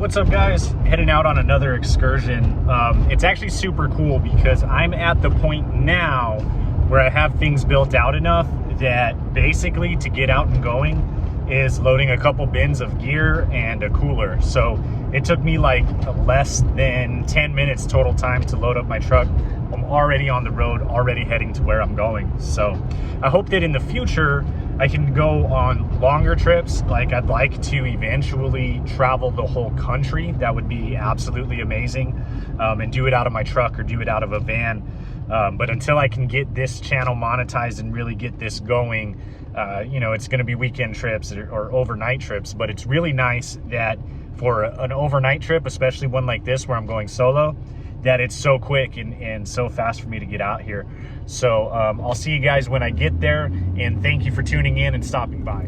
What's up, guys? Heading out on another excursion. It's actually super cool because I'm at the point now where I have things built out enough that basically to get out and going is loading a couple bins of gear and a cooler. So it took me like less than 10 minutes total time to load up my truck. I'm already on the road, already heading to where I'm going. So I hope that in the future I can go on longer trips. Like I'd like to eventually travel the whole country. That would be absolutely amazing. And do it out of my truck or do it out of a van. But until I can get this channel monetized and really get this going, you know, it's going to be weekend trips or overnight trips. But it's really nice that for an overnight trip, especially one like this where I'm going solo, that it's so quick and so fast for me to get out here. So I'll see you guys when I get there, and thank you for tuning in and stopping by.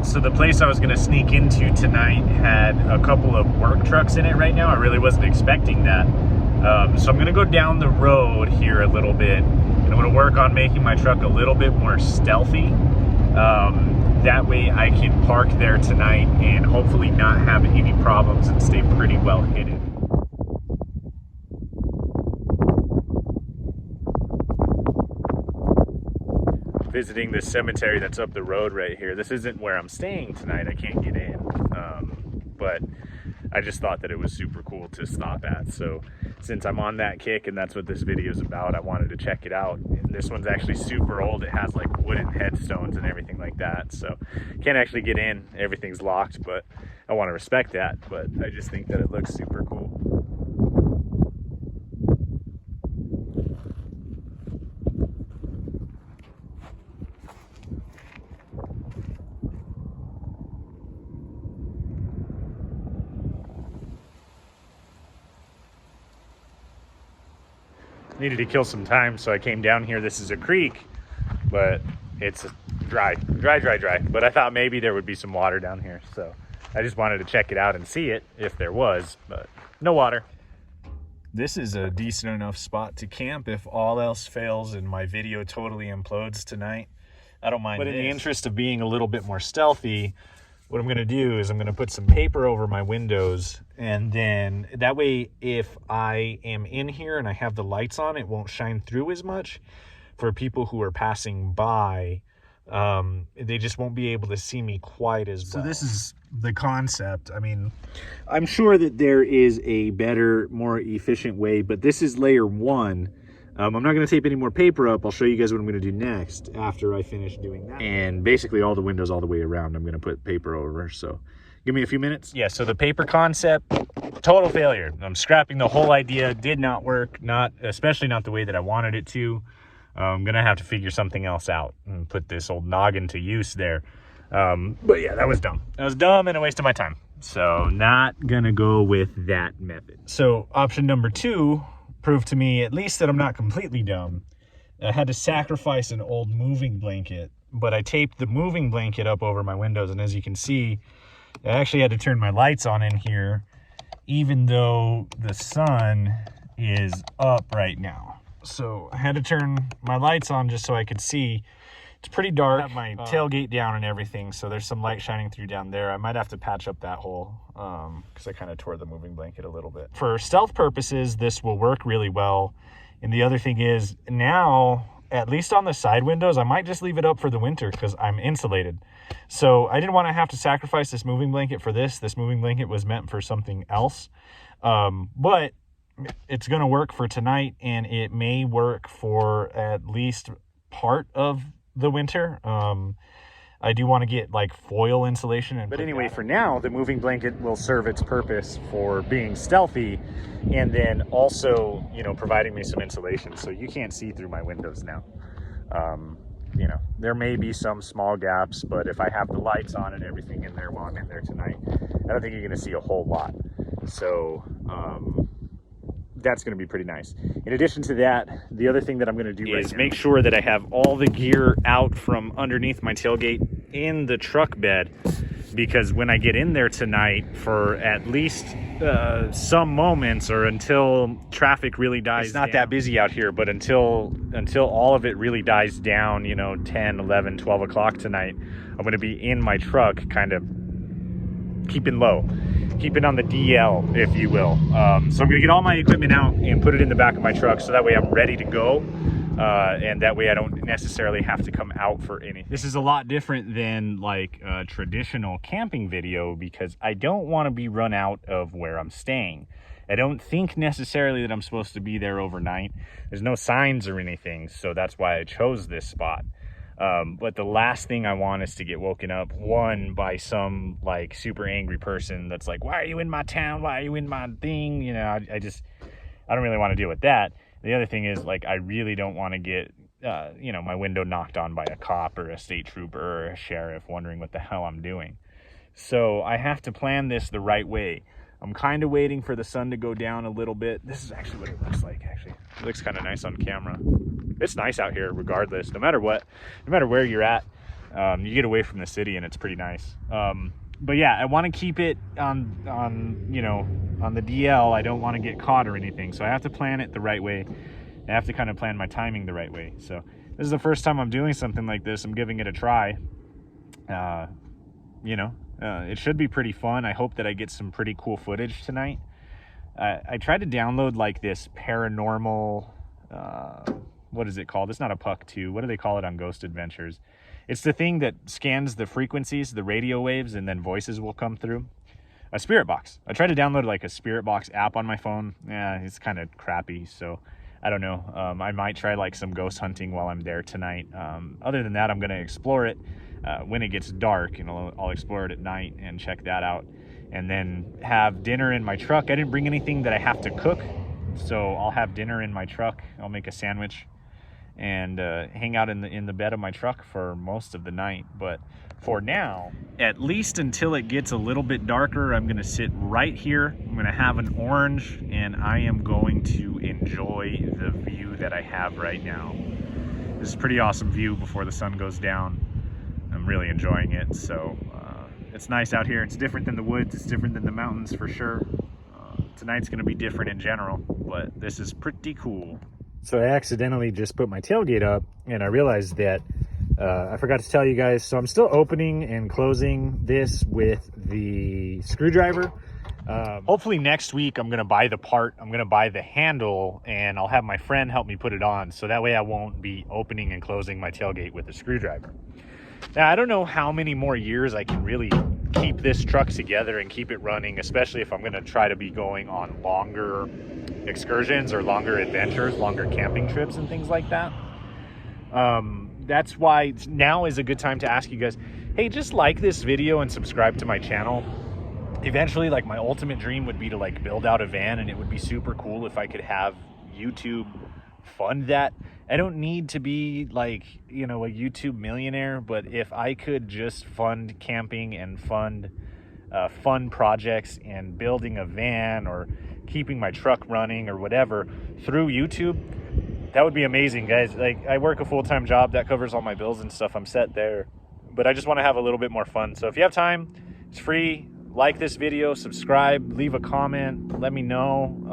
So the place I was going to sneak into tonight had a couple of work trucks in it right now. I really wasn't expecting that. So I'm going to go down the road here a little bit, and I'm going to work on making my truck a little bit more stealthy. That way I can park there tonight and hopefully not have any problems and stay pretty well hidden. Visiting this cemetery that's up the road right here. This isn't where I'm staying tonight. I can't get in, but I just thought that it was super cool to stop at. So since I'm on that kick and that's what this video is about, I wanted to check it out. And this one's actually super old. It has like wooden headstones and everything like that. So can't actually get in. Everything's locked, but I want to respect that. But I just think that it looks super cool. Needed to kill some time, so I came down here. This is a creek, but it's dry. But I thought maybe there would be some water down here, so I just wanted to check it out and see it if there was, but no water. This is a decent enough spot to camp if all else fails and my video totally implodes tonight. I don't mind. But in the interest of being a little bit more stealthy, what I'm going to do is I'm going to put some paper over my windows, and then that way if I am in here and I have the lights on, it won't shine through as much. For people who are passing by, they just won't be able to see me quite as well. So this is the concept. I mean, I'm sure that there is a better, more efficient way, but this is layer one. I'm not going to tape any more paper up. I'll show you guys what I'm going to do next after I finish doing that. And basically all the windows all the way around, I'm going to put paper over. So give me a few minutes. Yeah, so the paper concept, total failure. I'm scrapping the whole idea. Did not work, especially not the way that I wanted it to. I'm going to have to figure something else out and put this old noggin to use there. But yeah, that was dumb. That was dumb and a waste of my time. So not going to go with that method. So option number two proved to me at least that I'm not completely dumb. I had to sacrifice an old moving blanket, but I taped the moving blanket up over my windows, and as you can see, I actually had to turn my lights on in here even though the sun is up right now. So I had to turn my lights on just so I could see. It's pretty dark. I have my tailgate down and everything, so there's some light shining through down there. I might have to patch up that hole because I kind of tore the moving blanket a little bit. For stealth purposes, this will work really well. And the other thing is, now, at least on the side windows, I might just leave it up for the winter because I'm insulated. So I didn't want to have to sacrifice this moving blanket for this. This moving blanket was meant for something else. But it's going to work for tonight, and it may work for at least part of the winter. I do want to get like foil insulation. But anyway, for now, the moving blanket will serve its purpose for being stealthy, and then also, you know, providing me some insulation so you can't see through my windows now. You know, there may be some small gaps, but if I have the lights on and everything in there while I'm in there tonight, I don't think you're going to see a whole lot. So that's going to be pretty nice. In addition to that, the other thing that I'm going to do is make sure that I have all the gear out from underneath my tailgate in the truck bed, because when I get in there tonight for at least some moments, or until traffic really dies down. It's not that busy out here, but until all of it really dies down, you know, 10, 11, 12 o'clock tonight, I'm going to be in my truck kind of keeping low, keeping on the DL, if you will. So I'm going to get all my equipment out and put it in the back of my truck, so that way I'm ready to go. And that way I don't necessarily have to come out for anything. This is a lot different than like a traditional camping video, because I don't want to be run out of where I'm staying. I don't think necessarily that I'm supposed to be there overnight. There's no signs or anything, so that's why I chose this spot. But the last thing I want is to get woken up, one, by some like super angry person that's like, why are you in my town? Why are you in my thing? You know, I don't really want to deal with that. The other thing is, like, I really don't want to get, you know, my window knocked on by a cop or a state trooper or a sheriff wondering what the hell I'm doing. So I have to plan this the right way. I'm kind of waiting for the sun to go down a little bit. This is actually what it looks like, actually. It looks kind of nice on camera. It's nice out here regardless, no matter what, no matter where you're at. You get away from the city and it's pretty nice. But yeah, I want to keep it on, you know, on the DL. I don't want to get caught or anything. So I have to plan it the right way. I have to kind of plan my timing the right way. So this is the first time I'm doing something like this. I'm giving it a try. You know, it should be pretty fun. I hope that I get some pretty cool footage tonight. I tried to download like this paranormal, what is it called? It's not a Puck 2. What do they call it on Ghost Adventures? It's the thing that scans the frequencies, the radio waves, and then voices will come through. A Spirit Box. I tried to download like a Spirit Box app on my phone. Yeah, it's kind of crappy, so I don't know. I might try like some ghost hunting while I'm there tonight. Other than that, I'm going to explore it when it gets dark, and I'll explore it at night and check that out. And then have dinner in my truck. I didn't bring anything that I have to cook, so I'll have dinner in my truck. I'll make a sandwich and hang out in the bed of my truck for most of the night. But for now, at least until it gets a little bit darker, I'm going to sit right here. I'm going to have an orange, and I am going to enjoy the view that I have right now. This is a pretty awesome view before the sun goes down. I'm really enjoying it. So it's nice out here. It's different than the woods. It's different than the mountains for sure. Tonight's going to be different in general, but this is pretty cool. So I accidentally just put my tailgate up, and I realized that I forgot to tell you guys. So I'm still opening and closing this with the screwdriver. Hopefully next week I'm going to buy the part. I'm going to buy the handle, and I'll have my friend help me put it on. So that way I won't be opening and closing my tailgate with a screwdriver. Now, I don't know how many more years I can really keep this truck together and keep it running, especially if I'm going to try to be going on longer excursions or longer adventures, longer camping trips and things like that. That's why now is a good time to ask you guys, hey, just like this video and subscribe to my channel. Eventually, like, my ultimate dream would be to like build out a van, and it would be super cool if I could have YouTube fund that. I don't need to be like, you know, a YouTube millionaire, but if I could just fund camping and fund fun projects and building a van or keeping my truck running or whatever through YouTube, that would be amazing, guys. Like, I work a full-time job that covers all my bills and stuff. I'm set there, but I just want to have a little bit more fun. So if you have time, it's free. Like this video, subscribe, leave a comment, let me know.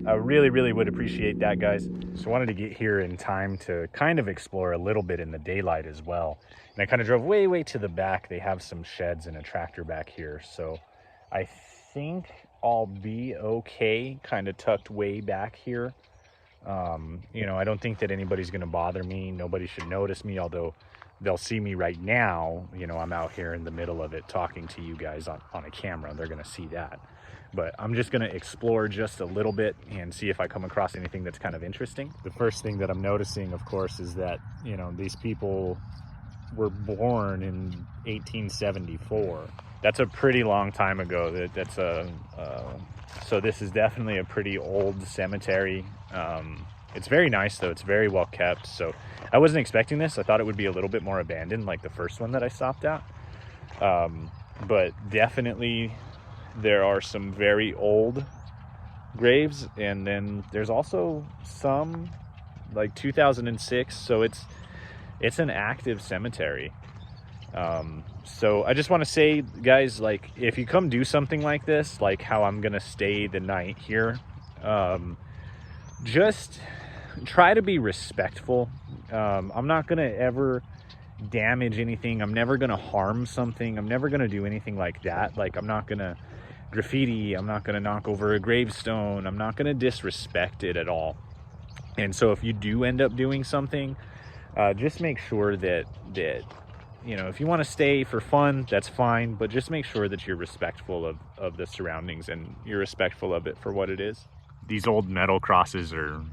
I really, really would appreciate that, guys. So I wanted to get here in time to kind of explore a little bit in the daylight as well. And I kind of drove way, way to the back. They have some sheds and a tractor back here. So I think I'll be okay, kind of tucked way back here. You know, I don't think that anybody's going to bother me. Nobody should notice me, although they'll see me right now. You know, I'm out here in the middle of it talking to you guys on a camera. They're going to see that. But I'm just going to explore just a little bit and see if I come across anything that's kind of interesting. The first thing that I'm noticing, of course, is that, you know, these people were born in 1874. That's a pretty long time ago. So this is definitely a pretty old cemetery. It's very nice, though. It's very well kept. So I wasn't expecting this. I thought it would be a little bit more abandoned, like the first one that I stopped at. But definitely there are some very old graves, and then there's also some like 2006, so it's an active cemetery. So I just want to say, guys, like, if you come do something like this, like how I'm gonna stay the night here, just try to be respectful. I'm not gonna ever damage anything. I'm never gonna harm something. I'm never gonna do anything like that. Like, I'm not gonna graffiti. I'm not gonna knock over a gravestone. I'm not gonna disrespect it at all. And so if you do end up doing something, just make sure that you know, if you want to stay for fun, that's fine, but just make sure that you're respectful of the surroundings and you're respectful of it for what it is. These old metal crosses are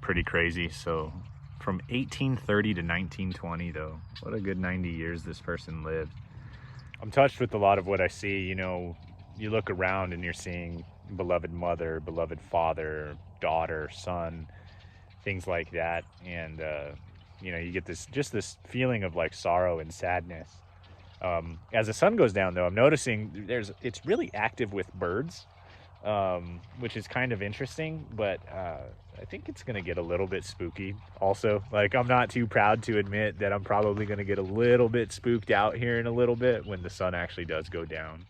pretty crazy. So from 1830 to 1920, though, what a good 90 years this person lived. I'm touched with a lot of what I see. You know, you look around and you're seeing beloved mother, beloved father, daughter, son, things like that. And you know, you get this feeling of like sorrow and sadness. As the sun goes down, though, I'm noticing it's really active with birds, which is kind of interesting, but I think it's gonna get a little bit spooky also. Like, I'm not too proud to admit that I'm probably gonna get a little bit spooked out here in a little bit when the sun actually does go down.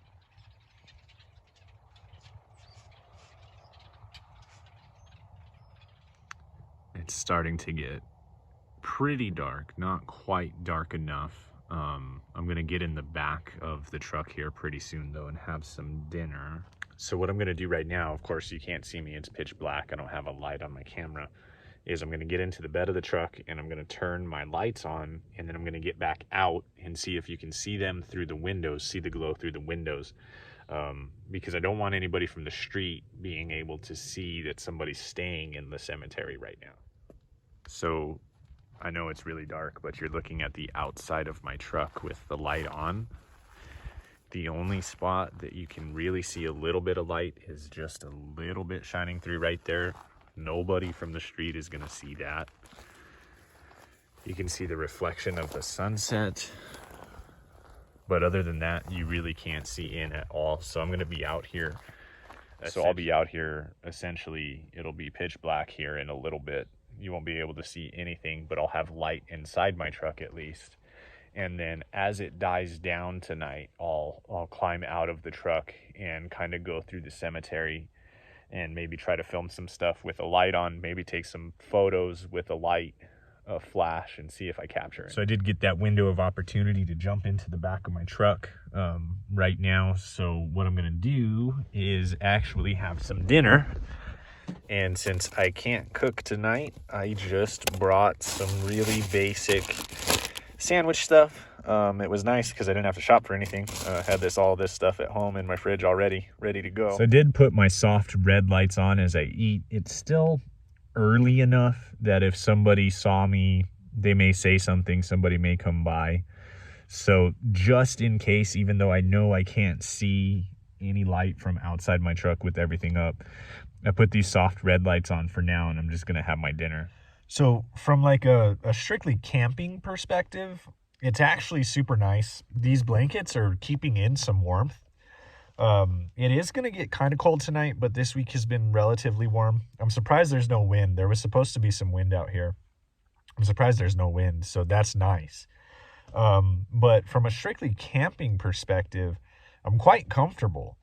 It's starting to get pretty dark, not quite dark enough. I'm gonna get in the back of the truck here pretty soon, though, and have some dinner. So what I'm gonna do right now, of course you can't see me, it's pitch black, I don't have a light on my camera, is I'm gonna get into the bed of the truck and I'm gonna turn my lights on, and then I'm gonna get back out and see if you can see them through the windows, see the glow through the windows, because I don't want anybody from the street being able to see that somebody's staying in the cemetery right now. So I know it's really dark, but you're looking at the outside of my truck with the light on. The only spot that you can really see a little bit of light is just a little bit shining through right there. Nobody from the street is gonna see that. You can see the reflection of the sunset, but other than that, you really can't see in at all. So I'm gonna be out here. So I'll be out here, essentially, it'll be pitch black here in a little bit. You won't be able to see anything, but I'll have light inside my truck at least. And then as it dies down tonight, I'll climb out of the truck and kind of go through the cemetery and maybe try to film some stuff with a light on, maybe take some photos with a light, a flash, and see if I capture it. So I did get that window of opportunity to jump into the back of my truck right now. So what I'm gonna do is actually have some dinner. And since I can't cook tonight, I just brought some really basic sandwich stuff. It was nice because I didn't have to shop for anything. I had all this stuff at home in my fridge already, ready to go. So I did put my soft red lights on as I eat. It's still early enough that if somebody saw me, they may say something, somebody may come by. So just in case, even though I know I can't see any light from outside my truck with everything up, I put these soft red lights on for now, and I'm just gonna have my dinner. So from like a strictly camping perspective, it's actually super nice. These blankets are keeping in some warmth. It is gonna get kind of cold tonight, but this week has been relatively warm. I'm surprised there's no wind. There was supposed to be some wind out here. I'm surprised there's no wind, so that's nice. But from a strictly camping perspective, I'm quite comfortable.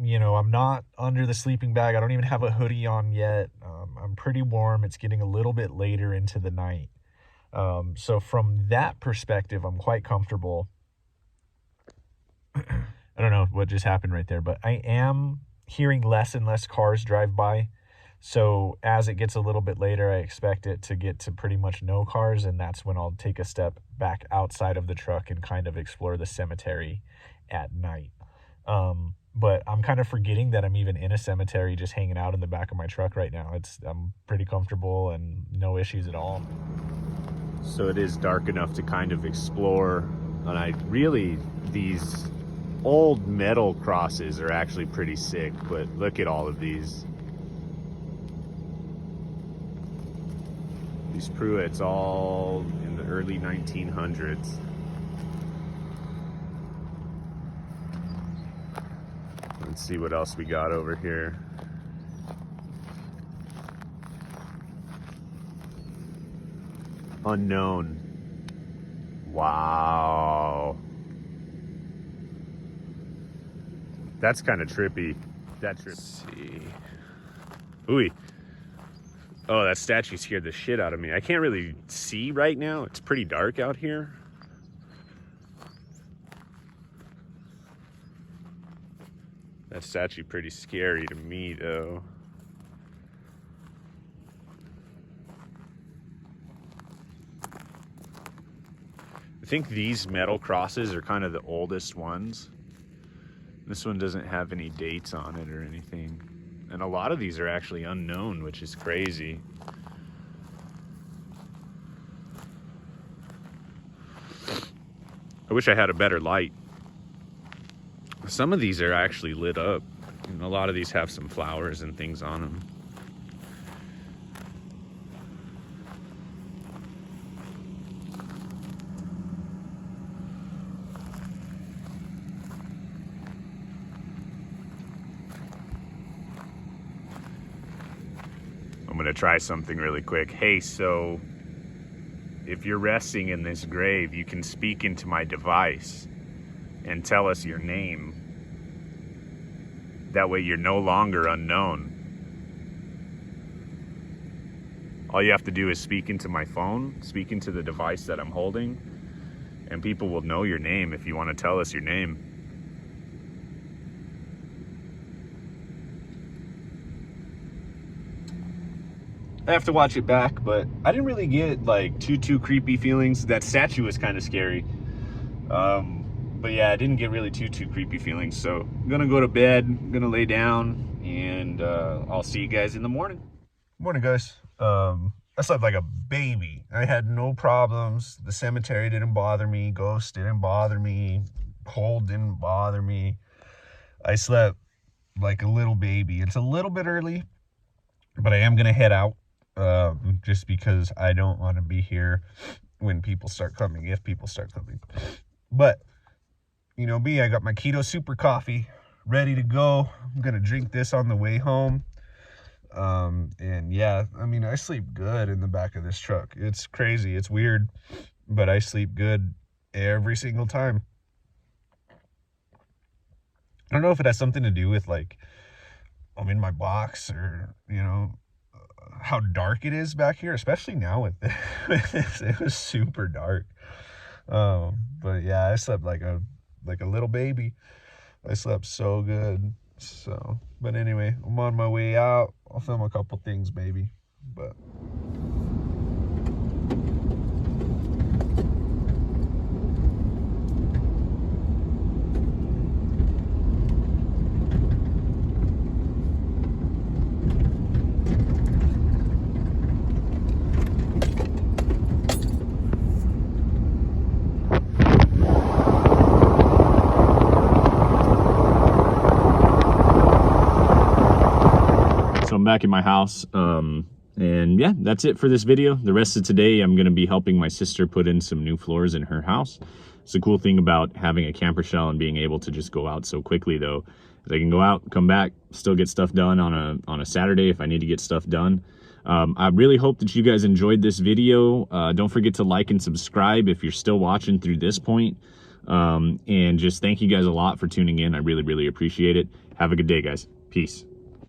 You know, I'm not under the sleeping bag. I don't even have a hoodie on yet. I'm pretty warm. It's getting a little bit later into the night. So from that perspective, I'm quite comfortable. I don't know what just happened right there, but I am hearing less and less cars drive by. So as it gets a little bit later, I expect it to get to pretty much no cars, and that's when I'll take a step back outside of the truck and kind of explore the cemetery at night. But I'm kind of forgetting that I'm even in a cemetery, just hanging out in the back of my truck right now. I'm pretty comfortable and no issues at all. So it is dark enough to kind of explore, and these old metal crosses are actually pretty sick, but look at all of these. These Pruitts all in the early 1900s. Let's see what else we got over here. Unknown. Wow. That's kind of trippy. That's trippy. Let's see. Ooh. Oh, that statue scared the shit out of me. I can't really see right now. It's pretty dark out here. That statue pretty scary to me though. I think these metal crosses are kind of the oldest ones. This one doesn't have any dates on it or anything. And a lot of these are actually unknown, which is crazy. I wish I had a better light. Some of these are actually lit up. And a lot of these have some flowers and things on them. I'm gonna try something really quick. Hey, so if you're resting in this grave, you can speak into my device and tell us your name. That way you're no longer unknown. All you have to do is speak into my phone, speak into the device that I'm holding, and people will know your name if you want to tell us your name. I have to watch it back, but I didn't really get like too creepy feelings. That statue was kind of scary. But yeah, I didn't get really too creepy feelings. So I'm gonna go to bed, I'm gonna lay down, and I'll see you guys in the morning. Morning, guys. I slept like a baby. I had no problems. The cemetery didn't bother me. Ghosts didn't bother me. Cold didn't bother me. I slept like a little baby. It's a little bit early, but I am gonna head out. Just because I don't want to be here when people start coming, if people start coming. But, you know me, I got my keto super coffee ready to go. I'm going to drink this on the way home. And yeah, I mean, I sleep good in the back of this truck. It's crazy. It's weird, but I sleep good every single time. I don't know if it has something to do with like, I'm in my box or, you know, how dark it is back here, especially now with this. It was super dark. But yeah, I slept like a little baby. I slept so good. So, but anyway, I'm on my way out. I'll film a couple things, maybe. But I'm back in my house, and yeah, that's it for this video. The rest of today, I'm going to be helping my sister put in some new floors in her house. It's a cool thing about having a camper shell and being able to just go out so quickly, though, is I can go out, come back, still get stuff done on a Saturday if I need to get stuff done. I really hope that you guys enjoyed this video. Don't forget to like and subscribe if you're still watching through this point. And just thank you guys a lot for tuning in. I really appreciate it. Have a good day, guys. Peace.